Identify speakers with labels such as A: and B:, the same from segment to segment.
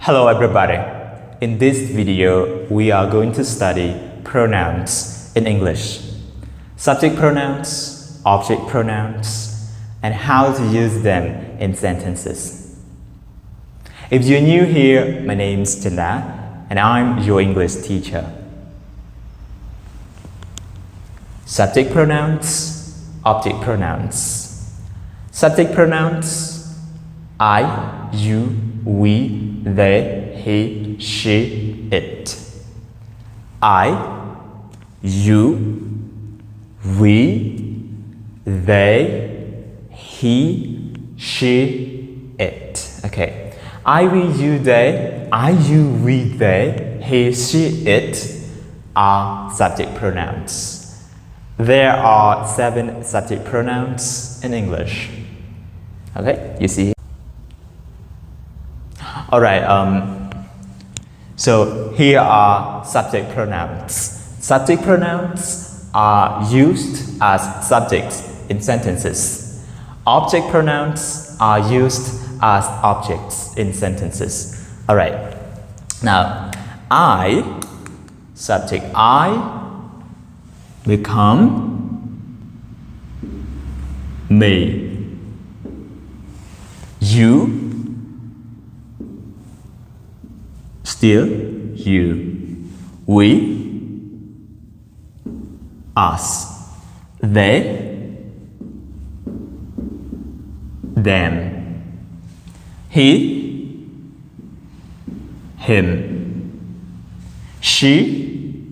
A: Hello everybody. In this video, we are going to study pronouns in English. Subject pronouns, object pronouns, and how to use them in sentences. If you're new here, my name's Chanda, and I'm your English teacher. Subject pronouns, object pronouns. Subject pronouns: I, you, we, they, he, she, it. I, you, we, they, he, she, it. Okay. I, we, you, they, he, she, it are subject pronouns. There are 7 subject pronouns in English. Okay, you see? Alright, so here are subject pronouns. Subject pronouns are used as subjects in sentences. Object pronouns are used as objects in sentences. Alright, now I, subject I, become me. You, still you. We, us. They, them. He, him. She,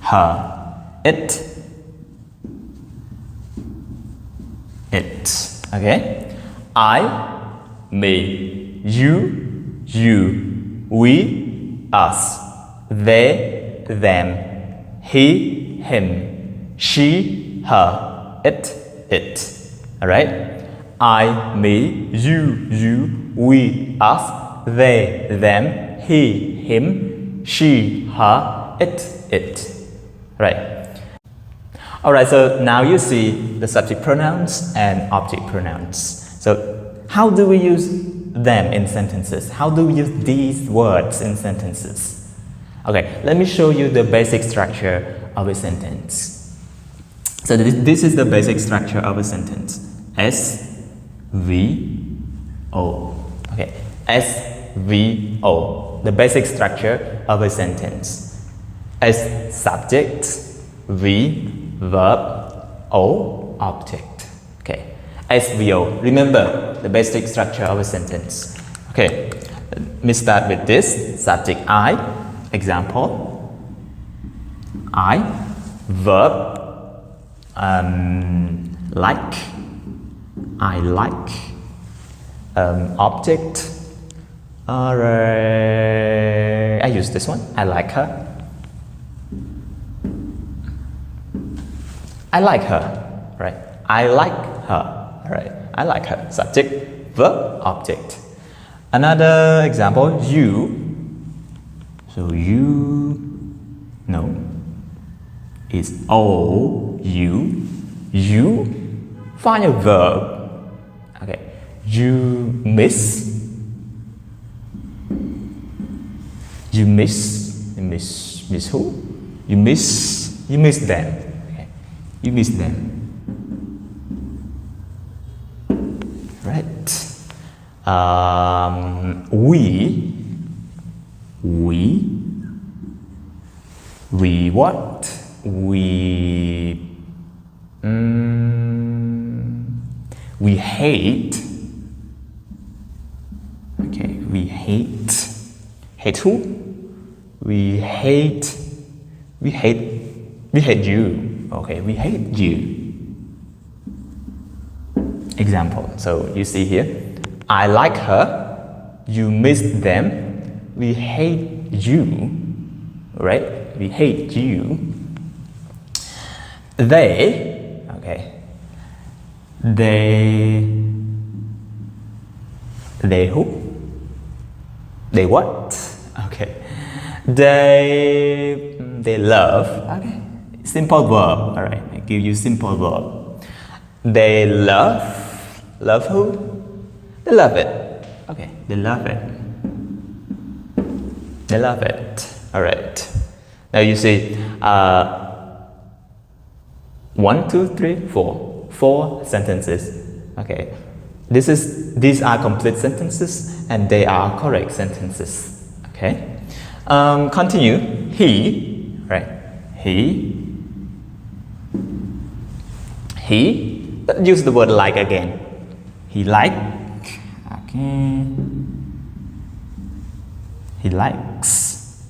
A: her. It, it. Okay? I, me. You, we, us. They, them. He, him. She, her. It. Alright? I, me, you, we, us. They, them. He, him. She, her. It. Right? Alright, so now you see the subject pronouns and object pronouns. So how do we use them in sentences? How do we use these words in sentences? Okay, let me show you the basic structure of a sentence. So this is the basic structure of a sentence. S, V, O. Okay, S, V, O. The basic structure of a sentence. S, subject. V, verb. O, object. Okay. SVO. Remember the basic structure of a sentence. Okay. Let me start with this. Subject I. Example. I. Verb. Like. I like. Object. I use this one. I like her. I like her, right? I like her, right? I like her. Subject, verb, object. Another example, you. So you, no, it's O, you. You, find a verb. Okay, you miss. You miss who? You miss them. You miss them, right? We what? We hate. Okay, we hate. Hate who? We hate you. Okay, we hate you. Example. So you see here, I like her. You miss them. We hate you. Right? We hate you. They. Okay. They who? They what? Okay. They love. Okay. Simple verb. Alright, I give you simple verb. They love who? They love it. They love it. They love it. All right. Now you see, 1, 2, 3, 4. 4 sentences. Okay. These are complete sentences and they are correct sentences. Okay. Continue. He, right? He. Use the word like again. He like. Okay. He likes.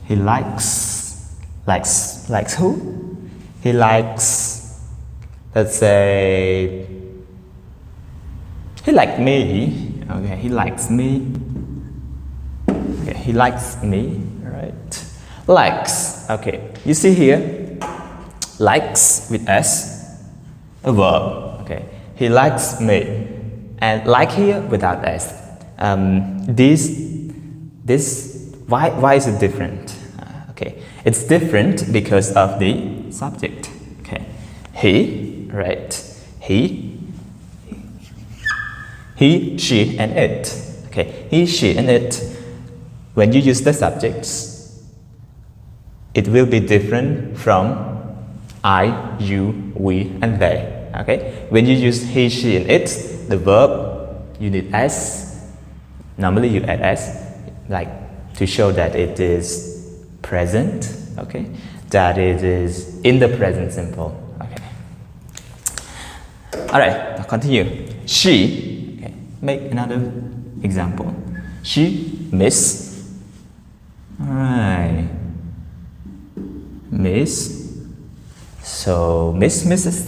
A: He likes. Likes who? He likes. Let's say. He likes me. Okay. He likes me. Okay. He likes me. Right. Likes. Okay. You see here. Likes with S. A verb. Okay. He likes me. And like here without S. Why is it different? Okay. It's different because of the subject. Okay. He, right? He, she, and it. Okay. He, she, and it. When you use the subjects, it will be different from I, you, we, and they. Okay. When you use he, she, and it, the verb, you need S. Normally you add S, like to show that it is present. Okay. That it is in the present simple. Okay. All right. Now continue. She. Okay. Make another example. She miss. All right. Miss. So misses.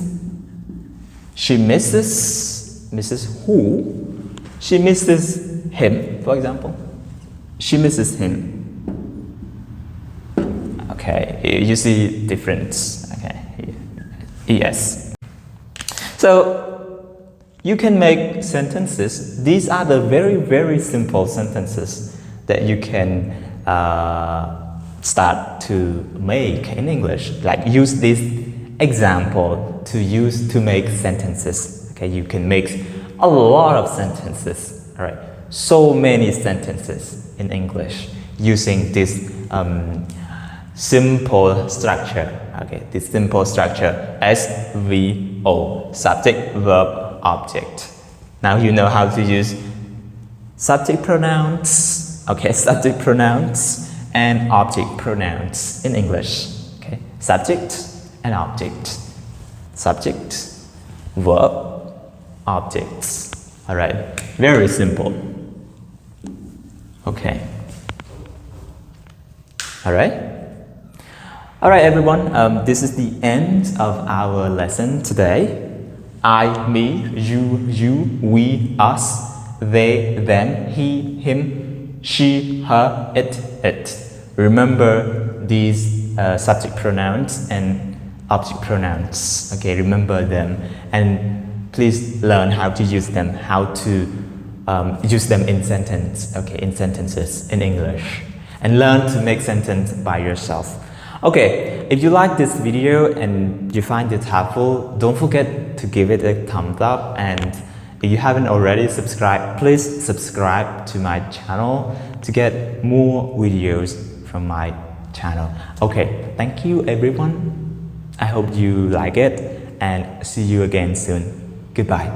A: She misses who? She misses him, for example. She misses him. Okay, you see difference. Okay, yes. So you can make sentences. These are the very, very simple sentences that you can start to make in English. Like use this example to make sentences. Okay, you can make a lot of sentences. All right, so many sentences in English using this simple structure. Okay, this simple structure SVO, subject, verb, object. Now you know how to use subject pronouns. Okay, subject pronouns and object pronouns in English. Okay, subject and object. Subject, verb, objects. All right, very simple. Okay. All right. All right, everyone. This is the end of our lesson today. I, me, you, we, us, they, them, he, him, she, her, it. Remember these subject pronouns and object pronouns. Okay, remember them and please learn how to use them, how to use them in sentences in English, and learn to make sentence by yourself. Okay, if you like this video and you find it helpful, don't forget to give it a thumbs up, and if you haven't already subscribed, please subscribe to my channel to get more videos from my channel. Okay, thank you everyone. I hope you like it and see you again soon. Goodbye.